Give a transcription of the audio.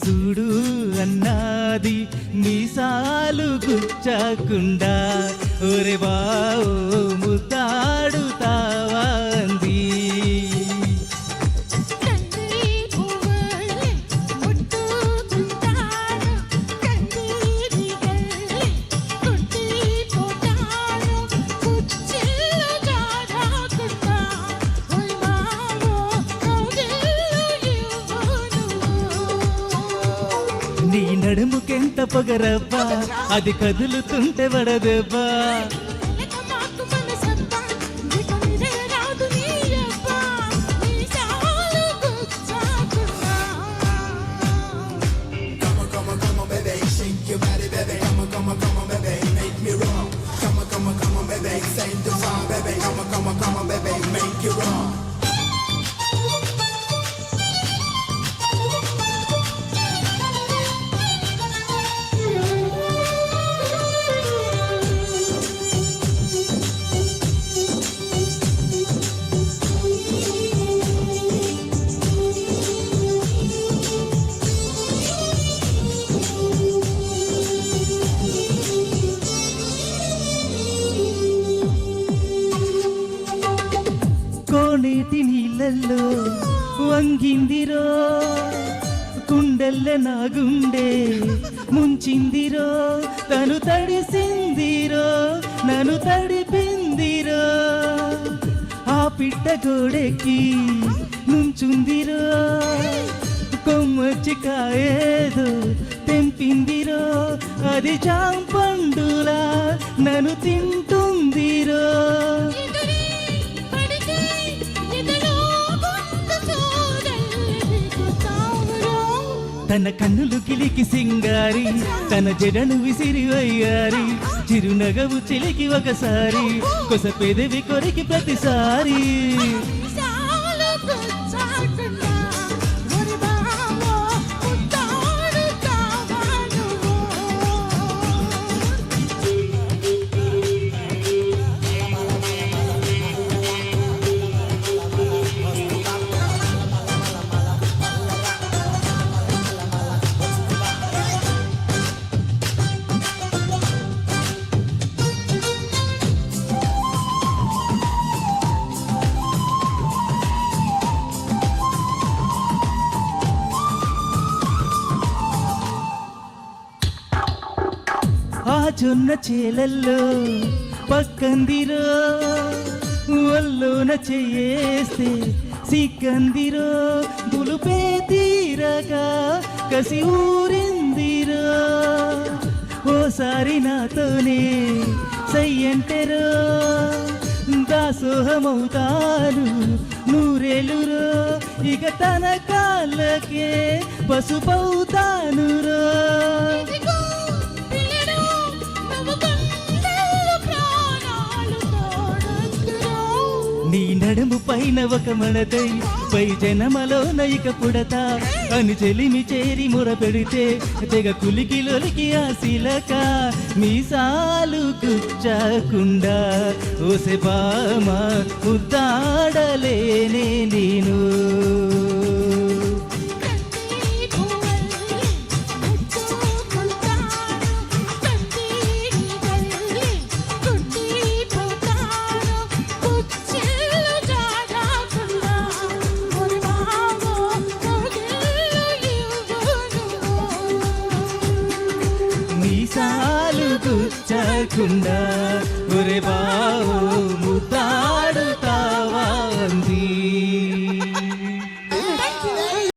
చూడు అన్నాది మీసాలు గుచ్చకుండా ఒరే బావో ముద్దాడుతావా అంది నీ నడుముకెంత పొగరబ్బా అది కదులుతుంటే వడదబ్బా కోనేటి నీళ్ళల్లో వంగిందిరో కుండెల్ల నా గుండె ముంచిందిరో తను తడిసిందిరో నన్ను తడిపిందిరో ఆ పిట్ట గోడెక్కి నుంచుందిరో కొమ్మచ్చి కాయేదో తెంపిందిరో అది జాంపండులా నన్ను తింటుందిరో తన కన్నులు కిలికి సింగారి తన జడను విసిరి వయ్యారి చిరునగవు చిలికి ఒకసారి కొస పెదవి కొరికి ప్రతిసారి ఆ జొన్న చేలల్లో పక్కందిరో వల్లోన చేయేస్తే సిక్కందిరో గులుపే తీరగా కసి ఊరిందిరో ఓసారి నాతోనే సయ్యంటెరో దాసోహమవుతాను నూరేలురో ఇక తన కాళ్ళకే పసుపవుతానురో నీ నడుము పైన ఒక మడతై పై జనమలో నైక పుడతా అని చెలిమి చేరి ముర పెడితే తెగ కులికి లొలికి ఆ శిలక మీసాలు గుచ్చకుండా ఓసే బామ ముద్దాడలేనే నేను మీసాలు గుచ్చకుండా ఒరే బావో ముద్దాడుతా